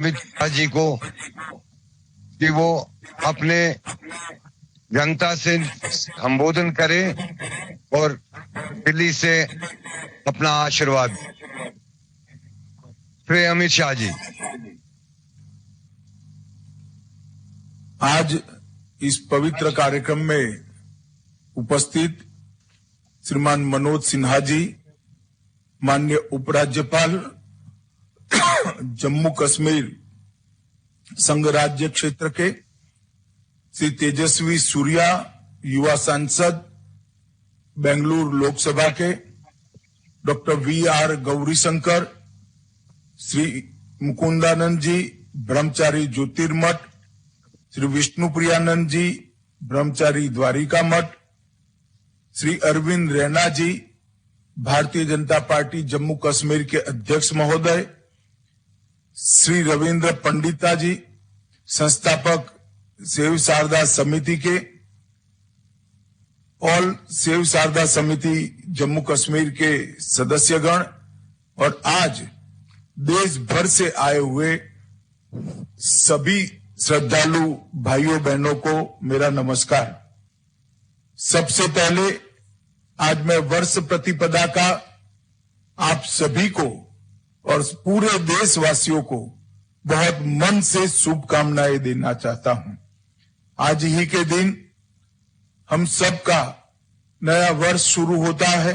अमित शाह जी को कि वो अपने जनता से संबोधन करे और दिल्ली से अपना आशीर्वाद। श्री अमित शाह जी। आज इस पवित्र कार्यक्रम में उपस्थित श्रीमान मनोज सिन्हा जी, माननीय उपराज्यपाल जम्मू कश्मीर संघ राज्य क्षेत्र के, श्री तेजस्वी सूर्या युवा सांसद बेंगलुरु लोकसभा के, डॉक्टर वी.आर. गौरीशंकर, श्री मुकुंदानंद जी ब्रह्मचारी ज्योतिर्मठ, श्री विष्णु प्रियानंद जी ब्रह्मचारी द्वारिका मठ, श्री अरविंद रैना जी भारतीय जनता पार्टी जम्मू कश्मीर के अध्यक्ष महोदय, श्री रविंद्र पंडिता जी संस्थापक सेव शारदा समिति के, ऑल सेव शारदा समिति जम्मू कश्मीर के सदस्यगण, और आज देश भर से आए हुए सभी श्रद्धालु भाइयों बहनों को मेरा नमस्कार। सबसे पहले आज मैं वर्ष प्रतिपदा का आप सभी को और पूरे देशवासियों को बहुत मन से शुभकामनाएं देना चाहता हूं। आज ही के दिन हम सबका नया वर्ष शुरू होता है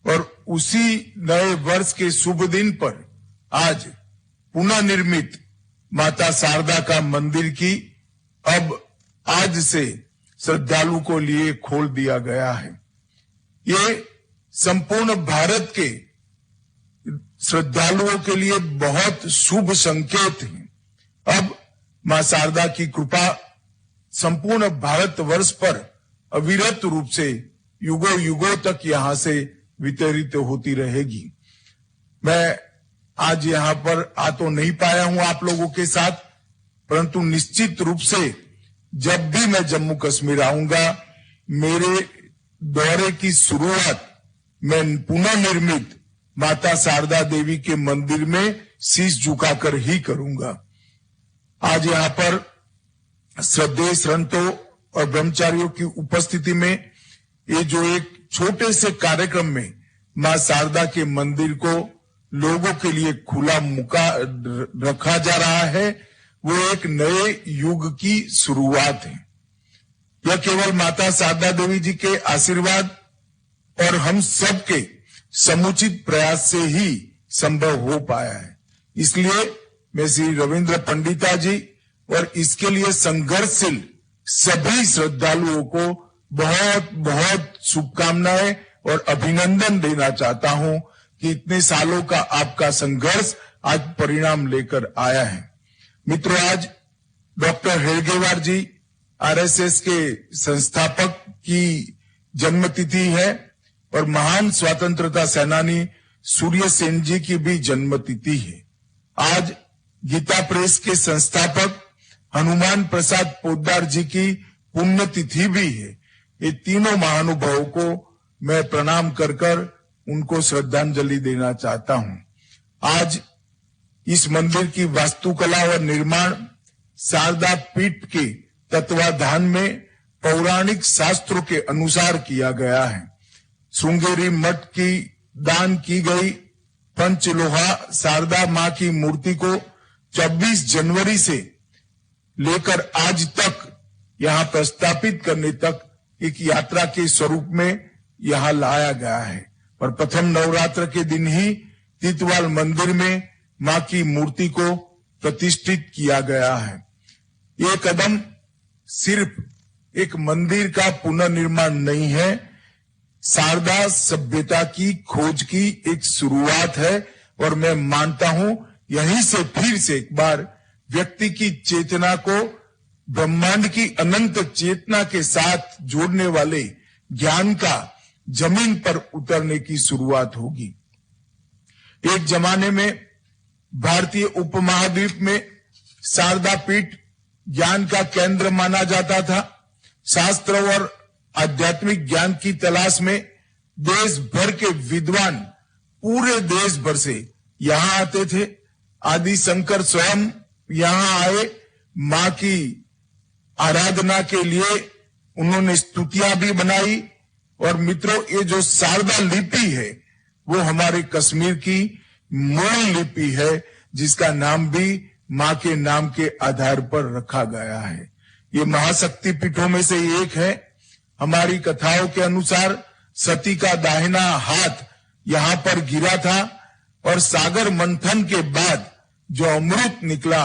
और उसी नए वर्ष के शुभ दिन पर आज पुनः निर्मित माता शारदा का मंदिर की अब आज से श्रद्धालु को लिए खोल दिया गया है। ये संपूर्ण भारत के श्रद्धालुओं के लिए बहुत शुभ संकेत है। अब मां शारदा की कृपा संपूर्ण भारतवर्ष पर अविरत रूप से युगों युगों तक यहां से वितरित होती रहेगी। मैं आज यहां पर आ तो नहीं पाया हूं आप लोगों के साथ, परंतु निश्चित रूप से जब भी मैं जम्मू कश्मीर आऊंगा, मेरे दौरे की शुरुआत मैं पुनः निर्मित माता शारदा देवी के मंदिर में शीश झुकाकर ही करूंगा। आज यहां पर श्रद्धेय संतों और ब्रह्मचारियों की उपस्थिति में ये जो एक छोटे से कार्यक्रम में मां शारदा के मंदिर को लोगों के लिए खुला मुका रखा जा रहा है, वो एक नए युग की शुरुआत है। यह केवल माता शारदा देवी जी के आशीर्वाद और हम सबके समुचित प्रयास से ही संभव हो पाया है। इसलिए मैं श्री रविंद्र पंडिता जी और इसके लिए संघर्षशील सभी श्रद्धालुओं को बहुत बहुत शुभकामनाएं और अभिनंदन देना चाहता हूं कि इतने सालों का आपका संघर्ष आज परिणाम लेकर आया है। मित्रों, आज डॉक्टर हेडगेवार जी आरएसएस के संस्थापक की जन्मतिथि है और महान स्वतंत्रता सेनानी सूर्य सेन जी की भी जन्मतिथि है। आज गीता प्रेस के संस्थापक हनुमान प्रसाद पोद्दार जी की पुण्यतिथि भी है। ये तीनों महानुभावों को मैं प्रणाम कर कर उनको श्रद्धांजलि देना चाहता हूं। आज इस मंदिर की वास्तुकला और निर्माण शारदा पीठ के तत्वाधान में पौराणिक शास्त्रों के अनुसार किया गया है। श्रृंगेरी मठ की दान की गई पंचलोहा शारदा मां की मूर्ति को 24 जनवरी से लेकर आज तक यहां प्रस्थापित करने तक एक यात्रा के स्वरूप में यहां लाया गया है और प्रथम नवरात्र के दिन ही तीतवाल मंदिर में मां की मूर्ति को प्रतिष्ठित किया गया है। ये कदम सिर्फ एक मंदिर का पुनर्निर्माण नहीं है, शारदा सभ्यता की खोज की एक शुरुआत है और मैं मानता हूं यहीं से फिर से एक बार व्यक्ति की चेतना को ब्रह्मांड की अनंत चेतना के साथ जोड़ने वाले ज्ञान का जमीन पर उतरने की शुरुआत होगी। एक जमाने में भारतीय उपमहाद्वीप में शारदा पीठ ज्ञान का केंद्र माना जाता था। शास्त्र और आध्यात्मिक ज्ञान की तलाश में देश भर के विद्वान पूरे देश भर से यहां आते थे। आदि शंकर स्वयं यहाँ आए, मां की आराधना के लिए उन्होंने स्तुतियां भी बनाई। और मित्रों, ये जो शारदा लिपि है वो हमारे कश्मीर की मूल लिपि है, जिसका नाम भी मां के नाम के आधार पर रखा गया है। ये महाशक्ति पीठों में से एक है। हमारी कथाओं के अनुसार सती का दाहिना हाथ यहाँ पर गिरा था और सागर मंथन के बाद जो अमृत निकला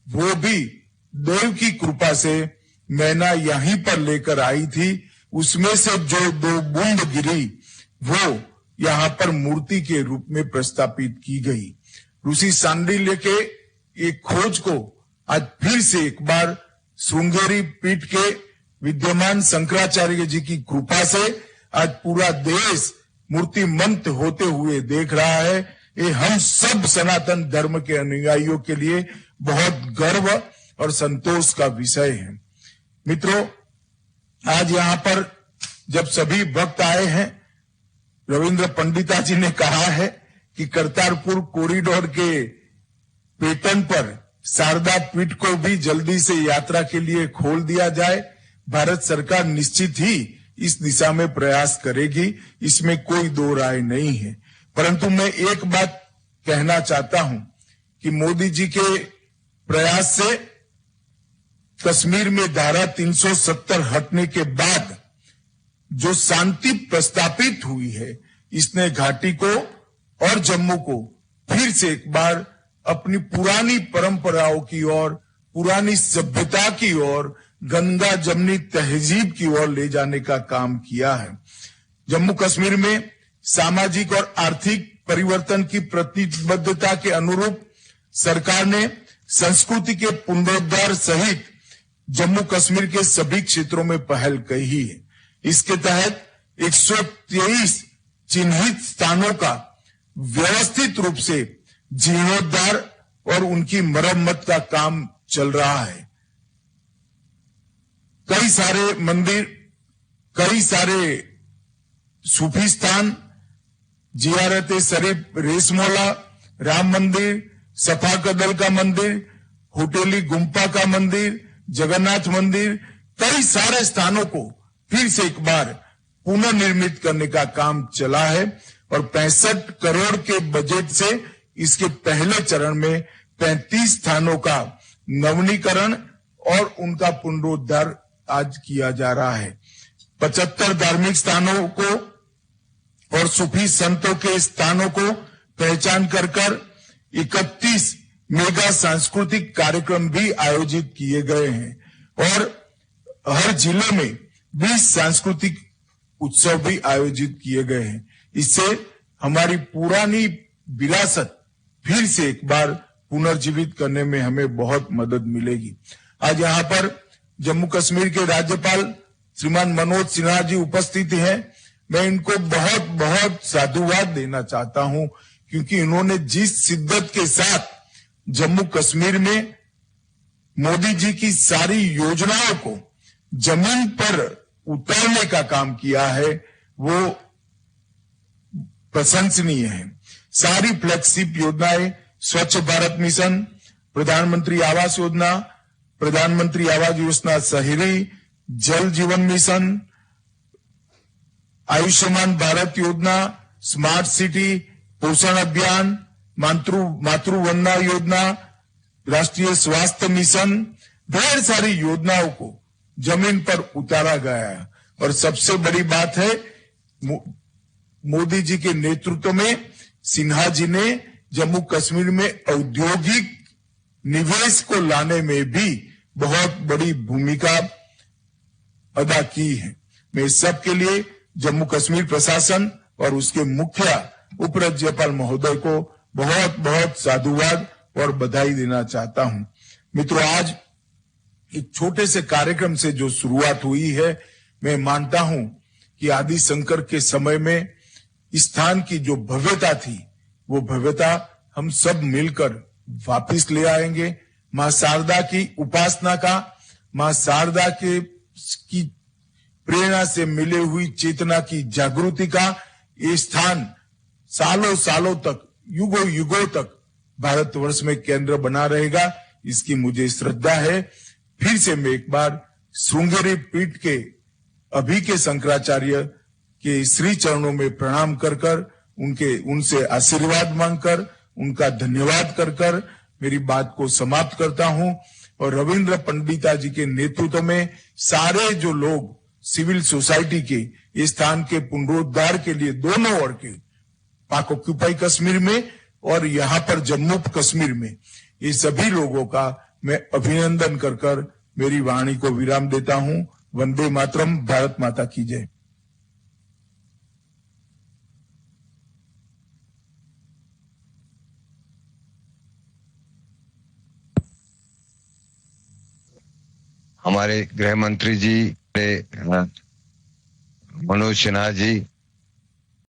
वो भी देव की कृपा से मैना यहीं पर लेकर आई थी। उसमें से जो 2 बूंद गिरी वो यहाँ पर मूर्ति के रूप में प्रस्थापित की गई। ऋषि सांडिल्य के एक खोज को आज फिर से एक बार श्रृंगेरी पीठ के विद्यमान शंकराचार्य जी की कृपा से आज पूरा देश मूर्तिमंत होते हुए देख रहा है। ये हम सब सनातन धर्म के अनुयायियों के लिए बहुत गर्व और संतोष का विषय है। मित्रों, आज यहाँ पर जब सभी भक्त आए हैं, रविंद्र पंडिता जी ने कहा है कि करतारपुर कॉरिडोर के पेटर्न पर शारदा पीठ को भी जल्दी से यात्रा के लिए खोल दिया जाए। भारत सरकार निश्चित ही इस दिशा में प्रयास करेगी, इसमें कोई दो राय नहीं है। परंतु मैं एक बात कहना चाहता हूं कि मोदी जी के प्रयास से कश्मीर में धारा 370 हटने के बाद जो शांति प्रस्तापित हुई है, इसने घाटी को और जम्मू को फिर से एक बार अपनी पुरानी परंपराओं की ओर, पुरानी सभ्यता की ओर, गंगा जमनी तहजीब की ओर ले जाने का काम किया है। जम्मू कश्मीर में सामाजिक और आर्थिक परिवर्तन की प्रतिबद्धता के अनुरूप सरकार ने संस्कृति के पुनरुद्धार सहित जम्मू कश्मीर के सभी क्षेत्रों में पहल की है। इसके तहत 123 चिन्हित स्थानों का व्यवस्थित रूप से जीर्णोद्धार और उनकी मरम्मत का काम चल रहा है। कई सारे मंदिर, कई सारे सूफी स्थान, जियारत शरीफ रेशमोला, राम मंदिर, सफा कदल का मंदिर, होटेली गुम्पा का मंदिर, जगन्नाथ मंदिर, कई सारे स्थानों को फिर से एक बार पुनर्निर्मित करने का काम चला है और 65 करोड़ के बजट से इसके पहले चरण में 35 स्थानों का नवीनीकरण और उनका पुनरुद्धार आज किया जा रहा है। 75 धार्मिक स्थानों को और सूफी संतों के स्थानों को पहचान कर 31 मेगा सांस्कृतिक कार्यक्रम भी आयोजित किए गए हैं और हर जिले में 20 सांस्कृतिक उत्सव भी आयोजित किए गए हैं। इससे हमारी पुरानी विरासत फिर से एक बार पुनर्जीवित करने में हमें बहुत मदद मिलेगी। आज यहाँ पर जम्मू कश्मीर के राज्यपाल श्रीमान मनोज सिन्हा जी उपस्थित हैं। मैं इनको बहुत बहुत साधुवाद देना चाहता हूं, क्योंकि इन्होंने जिस शिद्दत के साथ जम्मू कश्मीर में मोदी जी की सारी योजनाओं को जमीन पर उतारने का काम किया है, वो प्रशंसनीय है। सारी फ्लैगशिप योजनाएं, स्वच्छ भारत मिशन, प्रधानमंत्री आवास योजना, प्रधानमंत्री आवास योजना शहरी, जल जीवन मिशन, आयुष्मान भारत योजना, स्मार्ट सिटी, पोषण अभियान, मातृवंदना योजना, राष्ट्रीय स्वास्थ्य मिशन, ढेर सारी योजनाओं को जमीन पर उतारा गया है। और सबसे बड़ी बात है, मोदी जी के नेतृत्व में सिन्हा जी ने जम्मू कश्मीर में औद्योगिक निवेश को लाने में भी बहुत बड़ी भूमिका अदा की है। मैं इस सब के लिए जम्मू कश्मीर प्रशासन और उसके मुखिया उपराज्यपाल महोदय को बहुत बहुत साधुवाद और बधाई देना चाहता हूं। मित्रों, आज एक छोटे से कार्यक्रम से जो शुरुआत हुई है, मैं मानता हूं कि आदि शंकर के समय में स्थान की जो भव्यता थी, वो भव्यता हम सब मिलकर वापस ले आएंगे। मां शारदा की उपासना का, मां शारदा की प्रेरणा से मिले हुई चेतना की जागृति का ये स्थान सालों सालों तक, युगों युगों तक भारतवर्ष में केंद्र बना रहेगा, इसकी मुझे श्रद्धा है। फिर से मैं एक बार श्रृंगेरी पीठ के अभी के शंकराचार्य के श्री चरणों में प्रणाम कर उनसे आशीर्वाद मांगकर उनका धन्यवाद कर मेरी बात को समाप्त करता हूं। और रविंद्र पंडिता जी के नेतृत्व में सारे जो लोग सिविल सोसाइटी के इस स्थान के पुनरुद्धार के लिए दोनों ओर के पाक ऑक्यूपाई कश्मीर में और यहाँ पर जम्मू कश्मीर में ये सभी लोगों का मैं अभिनंदन कर मेरी वाणी को विराम देता हूं। वंदे मातरम। भारत माता की जय। हमारे गृह मंत्री जी मनोज सिन्हा जी